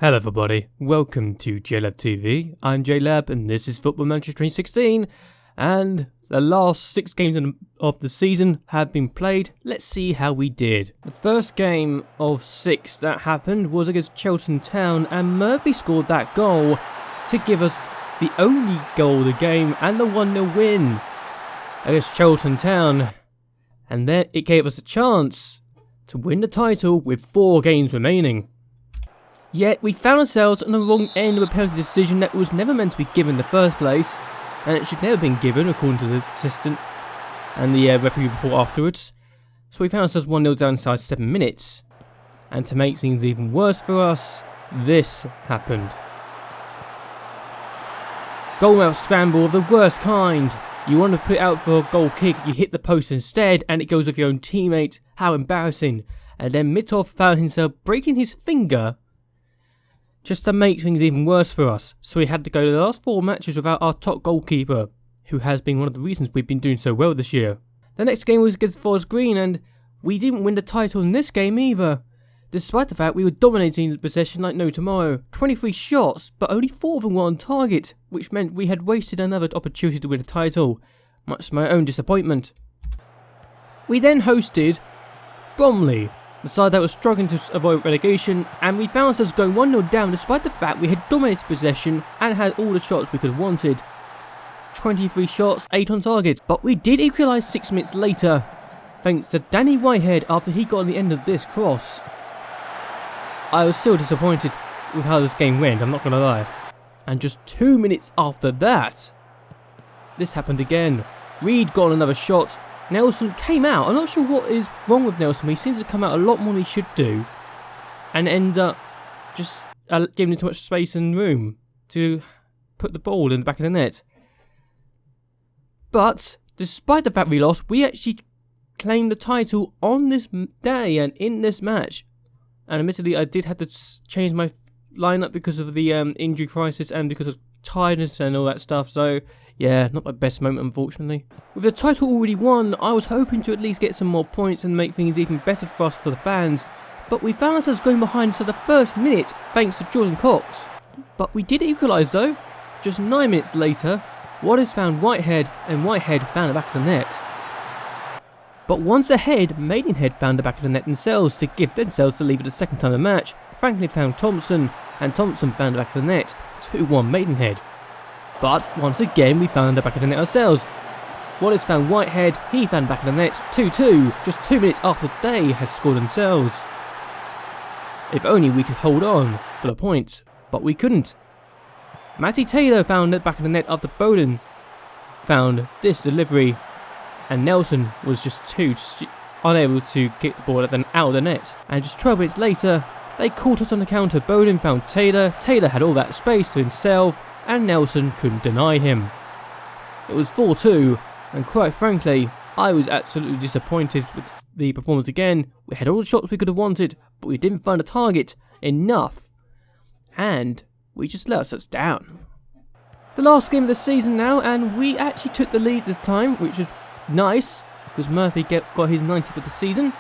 Hello everybody, welcome to JLABTV. I'm JLAB and this is Football Manager 2016, and the last 6 games of the season have been played. Let's see how we did. The first game of 6 that happened was against Cheltenham Town, and Murphy scored that goal to give us the only goal of the game and the 1-0 win against Cheltenham Town, and then it gave us a chance to win the title with 4 games remaining. Yet we found ourselves on the wrong end of a penalty decision that was never meant to be given in the first place, and it should never have been given according to the assistant and the referee report afterwards. So we found ourselves 1-0 down inside 7 minutes, and to make things even worse for us, this happened. Goal out scramble of the worst kind. You want to put it out for a goal kick, you hit the post instead, and it goes with your own teammate. How embarrassing. And then Mitov found himself breaking his finger just to make things even worse for us. So we had to go the last 4 matches without our top goalkeeper, who has been one of the reasons we've been doing so well this year. The next game was against Forest Green, and we didn't win the title in this game either, despite the fact we were dominating the possession like no tomorrow. 23 shots, but only 4 of them were on target, which meant we had wasted another opportunity to win the title, much to my own disappointment. We then hosted Bromley, the side that was struggling to avoid relegation, and we found ourselves going 1-0 down despite the fact we had dominated possession and had all the shots we could have wanted. 23 shots, 8 on target, but we did equalise 6 minutes later, thanks to Danny Whitehead after he got on the end of this cross. I was still disappointed with how this game went, I'm not going to lie. And just 2 minutes after that, this happened again. Reed got on another shot. Nelson came out. I'm not sure what is wrong with Nelson, but he seems to come out a lot more than he should do, and end up just giving him too much space and room to put the ball in the back of the net. But despite the fact we lost, we actually claimed the title on this day and in this match. And admittedly, I did have to change my lineup because of the injury crisis and because of tiredness and all that stuff. So yeah, not my best moment, unfortunately. With the title already won, I was hoping to at least get some more points and make things even better for us, for the fans. But we found ourselves going behind inside the first minute, thanks to Jordan Cox. But we did equalise though. Just 9 minutes later, Wallace found Whitehead, and Whitehead found the back of the net. But once ahead, Maidenhead found the back of the net themselves to give themselves the lead for the second time in the match. Franklin found Thompson, and Thompson found the back of the net. 2-1 Maidenhead. But once again, we found the back of the net ourselves. Wallace found Whitehead, he found the back of the net. 2-2, just 2 minutes after they had scored themselves. If only we could hold on for the point, but we couldn't. Matty Taylor found the back of the net after Bowden found this delivery, and Nelson was just unable to get the ball out of the net. And just 12 minutes later, they caught us on the counter. Bowden found Taylor. Taylor had all that space to himself, and Nelson couldn't deny him. It was 4-2, and quite frankly, I was absolutely disappointed with the performance again. We had all the shots we could have wanted, but we didn't find a target enough, and we just let ourselves down. The last game of the season now, and we actually took the lead this time, which was nice, because Murphy got his 90th of the season,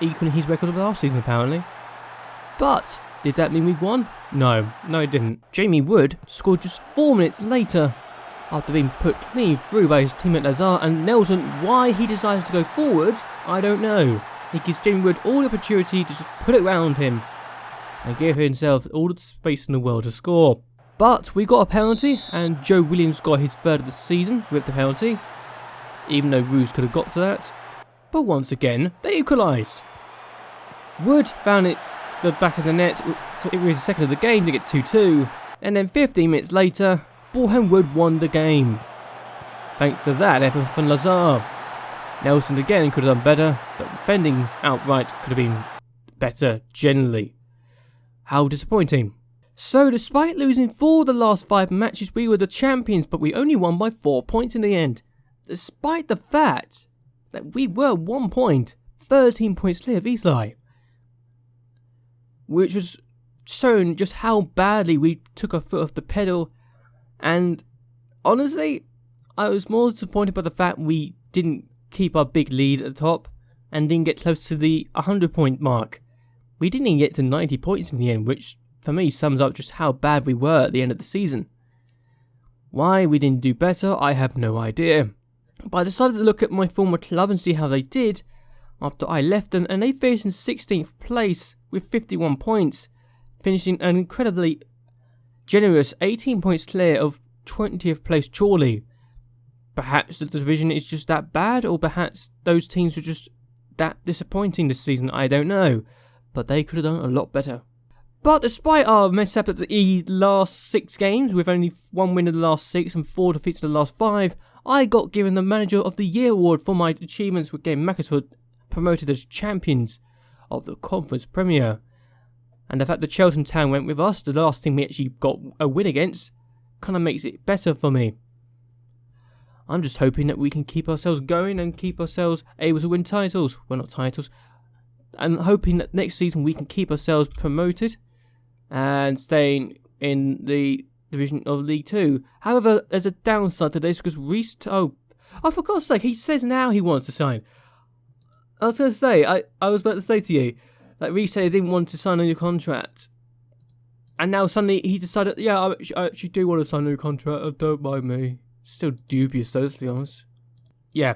equaling his record of last season apparently. But did that mean we won? No, it didn't. Jamie Wood scored just 4 minutes later after being put clean through by his teammate Lazar, and Nelson. Why he decided to go forward, I don't know. He gives Jamie Wood all the opportunity to just put it around him and give himself all the space in the world to score. But we got a penalty, and Joe Williams got his 3rd of the season with the penalty, even though Roos could have got to that. But once again, they equalised. Wood found it the back of the net. It was the 2nd of the game to get 2-2, and then 15 minutes later, Boreham Wood won the game. Thanks to that effort from Lazar. Nelson again could have done better, but defending outright could have been better generally. How disappointing. So despite losing 4 of the last 5 matches, we were the champions, but we only won by 4 points in the end. Despite the fact that we were 1 point, 13 points clear of Eli, which was shown just how badly we took our foot off the pedal. And honestly, I was more disappointed by the fact we didn't keep our big lead at the top and didn't get close to the 100 point mark. We didn't even get to 90 points in the end, which for me, sums up just how bad we were at the end of the season. Why we didn't do better, I have no idea. But I decided to look at my former club and see how they did after I left them, and they finished in 16th place with 51 points, finishing an incredibly generous 18 points clear of 20th place Chorley. Perhaps the division is just that bad, or perhaps those teams were just that disappointing this season, I don't know. But they could have done a lot better. But despite our mess up at the last 6 games, with only 1 win in the last 6 and 4 defeats in the last 5, I got given the Manager of the Year award for my achievements with getting Macclesfield promoted as champions of the Conference Premier. And the fact that Cheltenham Town went with us, the last team we actually got a win against, kind of makes it better for me. I'm just hoping that we can keep ourselves going and keep ourselves able to win titles. Well, not titles. I'm hoping that next season we can keep ourselves promoted and staying in the division of League 2. However, there's a downside to this because Reece... Oh, for God's sake, he says now he wants to sign. I was going to say, I was about to say to you, that Reece said he didn't want to sign a new contract. And now suddenly he decided, yeah, I actually do want to sign a new contract, don't mind me. Still dubious though, let's be honest. Yeah,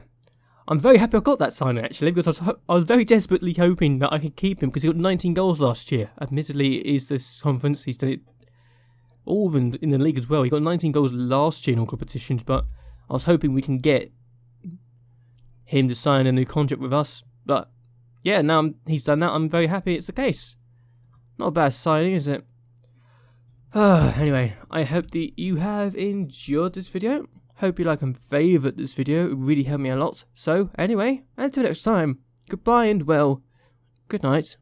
I'm very happy I got that signing actually, because I was very desperately hoping that I could keep him, because he got 19 goals last year. Admittedly, it is this conference, he's done it all in the league as well. He got 19 goals last year in all competitions, but I was hoping we can get him to sign a new contract with us. But yeah, now he's done that, I'm very happy it's the case. Not a bad signing, is it? Anyway, I hope that you have enjoyed this video. Hope you like and favourite this video, it really helped me a lot. So, anyway, until next time, goodbye and well, good night.